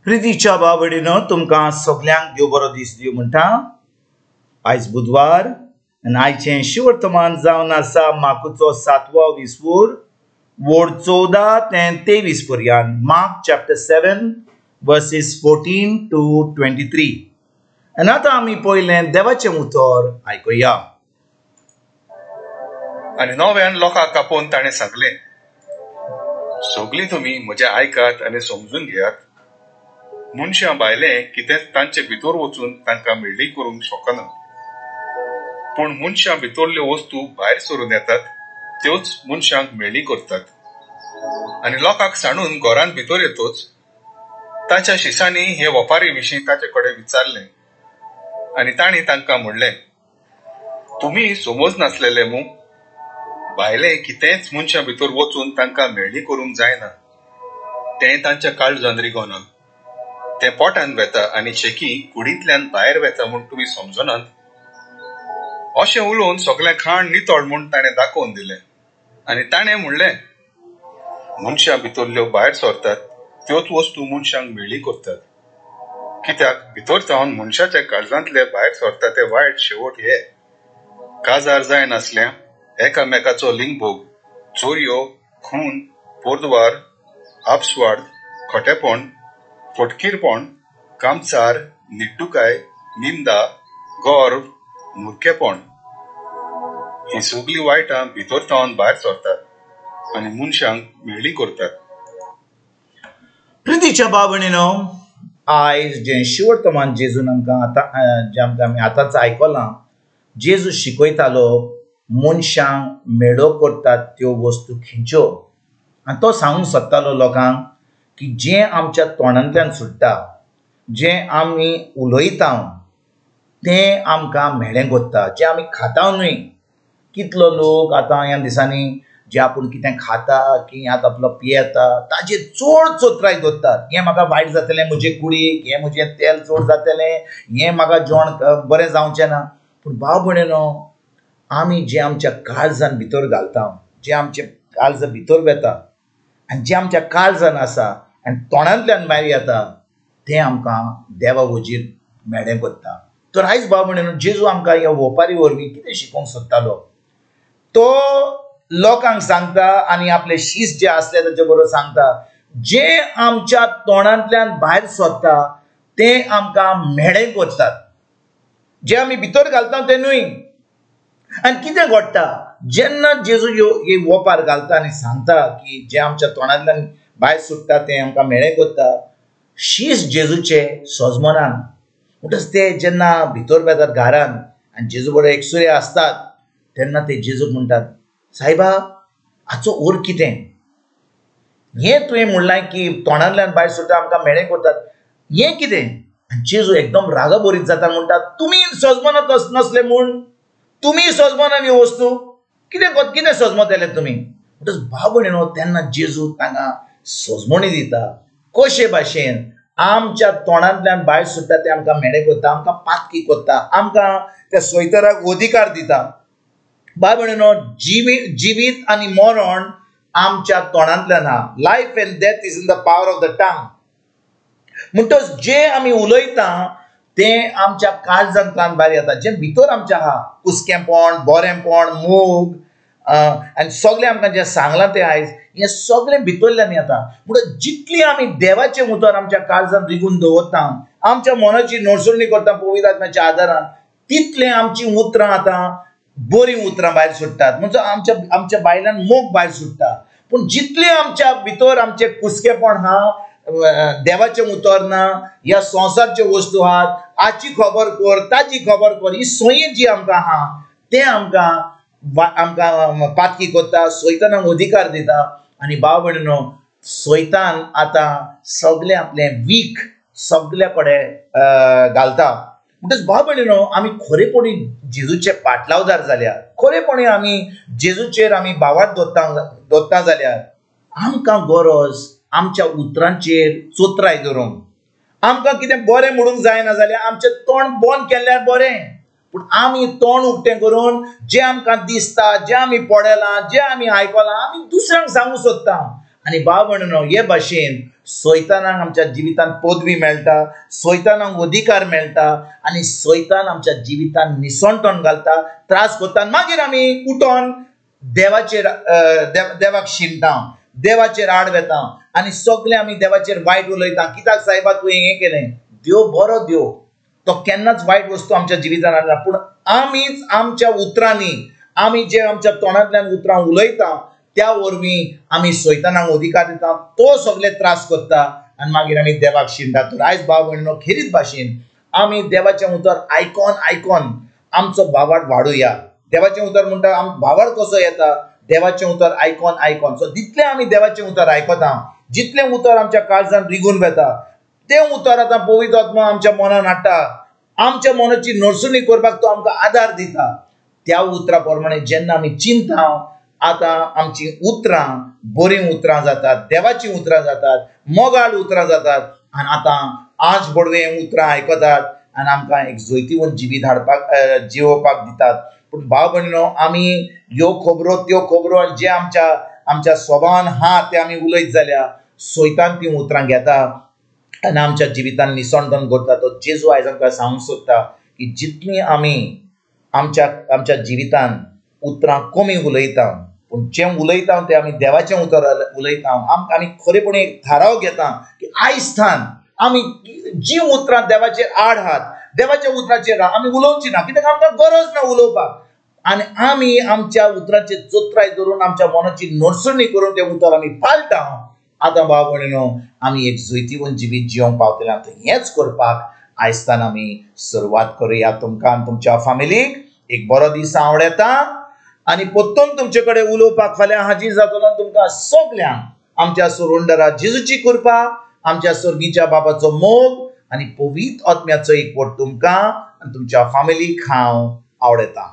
प्रितीच्या बाबडीनो तुमकां सगल्यांक देव बरो दीस दिवं म्हणटा। आयज बुधवार आनी आयचें शिवर्तमान जावन आसा मार्कचो 7वो विसवूर वोड 14 ते 23 पर्यंत। Mark chapter 7 versus 14 to 23। आनी आतां आमी पयलें देवाचें उतर आयकुया। आनी नव्यान लोकांक आपोवन ताणें सांगलें, सगळीं तुमी म्हजें आयकात आनी समजून घेयात। मनशां भायलें कितेंच तांचे भितर वचून तांकां मेळ्ळी करूंक शकना, पूण मनशां भितरल्यो वस्तू भायर सरून येतात त्योच मनशांक मेळ्ळी करतात। आनी लोकांक सांडून घरांत भितर येतोच ताच्या शिश्यांनी हे वेपारी विशीं ताचे कडेन विचारलें आनी तांणी तांकां म्हणलें, तुमी समज नासलेले मूं? भायलें कितेंच मनशां भितर वचून तांकां मेळ्ळी करूंक जायना, तें तांच्या काळजांत रिगोना। तें पोटान वेता आनी शेकी कुडींतल्यान भायर वेता म्हूण तुमी समजनात। अशें उलोवन सगळें खाण नितळ म्हूण ताणें दाखोवन दिलें आनी ताणें म्हणलें, मनशां भितरल्यो भायर सरतात त्योच वस्तू मनशांक मेळ्ळी करतात। कित्याक भितर जावन मनशाच्या काळजांतले भायर सरता ते वायट शेवट हे: काजार जायनासल्यां, एकामेकाचो लिंगभोग, चोरयो, खून, पोरदवार, आपसवाड, खोटेपण, फटकीरपण, कामचार, निड्डुकाय, निंदा, गर्व, मुर्खेपण। ही सगळीं वायटां भितर जावन भायर सरतात आनी मनशांक मेळ्ळी करतात। प्रितीच्या बाबडीनो, आयज जें शिवर्तमान जेजून आमी आतांच आयकलां, जेजू शिकयतालो मनशांक मेळो करतात त्यो वस्तू खंयच्यो। आनी तो सांगूंक सोदतालो लोकांक की जें आमच्या तोंडांतल्यान सुट्टा, जें आमी उलयता तें आमकां मेळ्ळें करता। जें आमी खाता न्हय, कितलो लोक आतां ह्या दिसांनी जें आपूण कितें खाता की आतां आपलो पियेता ताजेर चड चोत्राय दवरतात। हें म्हाका वायट जातलें म्हजे कुडीक, हें म्हजें तेल चड जातलें, हें म्हाका जेवण बरें जावचें ना। पूण भाव भयणीनो, आमी जें आमच्या काळजान भितर घालता, जें आमचें काळज भितर वेता आनी जें आमच्या काळजान आसा आनी तोंडांतल्यान भायर येता तें आमकां देवा वजीर मेळ्ळें करता। तर आयज भाव भयणीनो, जेजू आमकां ह्या वेपारी वरवीं कितें शिकोवंक सोदतालो, तो लोकांक सांगता आनी आपले शिश्य जे आसले ताचे बरोबर सांगता, जें आमच्या तोंडांतल्यान भायर सरता तें आमकां मेळ्ळें करतात। जें आमी भितर घालता तें न्हय। आनी कितें घडटा जेन्ना जेजू हे वेपार घालता आनी सांगता की जें आमच्या तोंडांतल्यान भायर सुट्टा तें आमकां मेळ्ळें करता, शिश्य जेजूचे सोजमनान म्हणटच ते जेन्ना भितर वेतात घरान आनी जेजू बरोबर एकसुरे आसतात, तेन्ना ते जेजूक म्हणटात, सायबा हाचो अर्थ कितें? हें तुवें म्हणलां की तोंडांतल्यान भायर सुट्टा आमकां मेळ्ळें करतात, हें कितें? जेजू एकदम रागाबरीत जाता, म्हणटा, तुमी सोजमनात नसले म्हूण तुमी सोजमनान ह्यो वस्तू कितें सोजमतले तुमी? म्हणटच भाव भयणीनो, तेन्ना जेजू तांकां सोजमणी दिता, कशे भाशेन आमच्या तोंडांतल्यान भायर सुट्टा तें आमकां मेळ्ळें करता, आमकां पातकी करता, आमकां त्या सोयतराक अधिकार दिता। भाव भयणीनो, जिवीत आनी मरण आमच्या तोंडांतल्यान आहा। Life and death is in the power of the tongue. म्हणटच जें आमी उलयता तें आमच्या काळजांतल्यान भायर येता, जें भितर आमचें आहा, कुस्केंपण, बरेंपण, मोग आनी सगळें आमकां जें सांगलां तें आयज, हें सगळें भितरल्यान येता। म्हणटच जितली आमी देवाचें उतर आमच्या काळजांत रिगून दवरता, आमच्या मनाची नडसुणी करता पवित्र आत्म्याच्या आदारान, तितलें आमचीं उतरां आतां बरीं उतरां भायर सुट्टात। म्हणजे आमच्या भायल्यान मोग भायर सुट्टा। पूण जितलें आमच्या भितर आमचें कुस्केपण आहा, देवाचें उतर ना, ह्या संवसारच्यो वस्तू आहात, हाची खबर कर, ताची खबर कर, ही सोयी जी आमकां आहा तें आमकां पातकी करता, सोयतानाक अधिकार दिता। आनी भाव भयणीनो, सोयतान आतां सगळें आपलें वीख सगळ्या कडेन घालता। म्हणटच भाव भयणीनो, आमी खरेपणी जेजूचे पाटलावदार जाल्यार, खरेपणी आमी जेजूचेर आमी भावार्थ दवरता जाल्यार आमकां गरज आमच्या उतरांचेर चोत्राय धरूंक। आमकां कितें बरें म्हणूंक जायना जाल्यार आमचें तोंड बंद केल्यार बरें, पूण आमी तोंड उक्तें करून जें आमकां दिसता, जें आमी पळयलां, जें आमी आयकलां, आमी दुसऱ्यांक सांगूंक सोदता। आनी भाव भयणीनो, हे भाशेन सैतानाक आमच्या जिवितान पदवी मेळटा, सैतानाक अधिकार मेळटा आनी सैतान आमच्या जिवितान निसंतण घालता, त्रास करता। मागीर आमी उठोन देवाक शिंकता, देवाचेर आड वेता आनी सगळे आमी देवाचेर वायट उलयता। कित्याक सायबा तुवें हें केलें? देव बरो देव, तो केन्नाच वायट वस्तू आमच्या जिवितान हाडना। पूण आमीच आमच्या उतरांनी, आमी जे आमच्या तोंडांतल्यान उतरां उलयता त्या वरवीं आमी सैतानाक अधिकार दिता, तो सगळे त्रास करता आनी मागीर आमी देवाक शिंकता। तर आयज भाव भयणीनो, खेरीत भाशेन आमी देवाचें उतर आयकोन आयकोन आमचो भावार्थ वाडुया। देवाचें उतर म्हणटा भावार्थ कसो येता? देवाचें उतर आयकोन आयकोन। सो जितलें आमी देवाचें उतर आयकता, जितलें उतर आमच्या काळजान रिगून वेता, तें उतर आतां पवित्र आत्मा आमच्या मनान हाडटा, आमच्या मनाची नडसुणी करपाक तो आमकां आदार दिता। त्या उतरा प्रमाणे जेन्ना आमी चिंतता, आतां आमची उतरां बरीं उतरां जातात, देवाचीं उतरां जातात, मोगाळ उतरां जातात आनी आतां आज बडवें उतरां आयकतात आनी आमकां एक जैतिवंत जिवीत हाडपाक जिवोवपाक दितात। पूण भाव भयणीनो, आमी ह्यो खबरो त्यो खबरो जे आमच्या स्वभावान आहा ते आमी उलयत जाल्यार सैतान ती उतरां घेता आनी आमच्या जिवितान निसंतण करता। तो जेजू आयज आमकां सांगूंक सोदता की जितलीं आमी आमच्या जिवितान उतरां कमी उलयता, पूण जें उलयता तें आमी देवाचें उतर उलयता। आमी खरेपणी एक थाराव घेता की आयजथान आमी जी उतरां देवाचेर आड आहात, देवाच्या उतराचेर आमी उलोवची ना, कित्याक आमकां गरज ना उलोवपाक। आनी आमी आमच्या उतरांचेर जोत्राय धरून आमच्या मनाची नडसुणी करून तें उतर आमी पाळटा। आतां भाव भयणीनो, आमी एक जैतिवंत जिवीत जिवंक पावतले। आतां हेंच करपाक आयजतान आमी सुरवात करुया। तुमकां आनी तुमच्या फॅमिलीक एक बरो दीस आवडेता आनी परतून तुमचे कडेन उलोवपाक फाल्यां हाजीर जातलो। तुमकां सगल्यांक आमच्या सुरोंडरा जेजूची कृपा, आमच्या स्वर्गीच्या बापाचो मोग आनी पवित्र आत्म्याचो एकवट तुमकां आनी तुमच्या फॅमिलीक हांव आवडटा।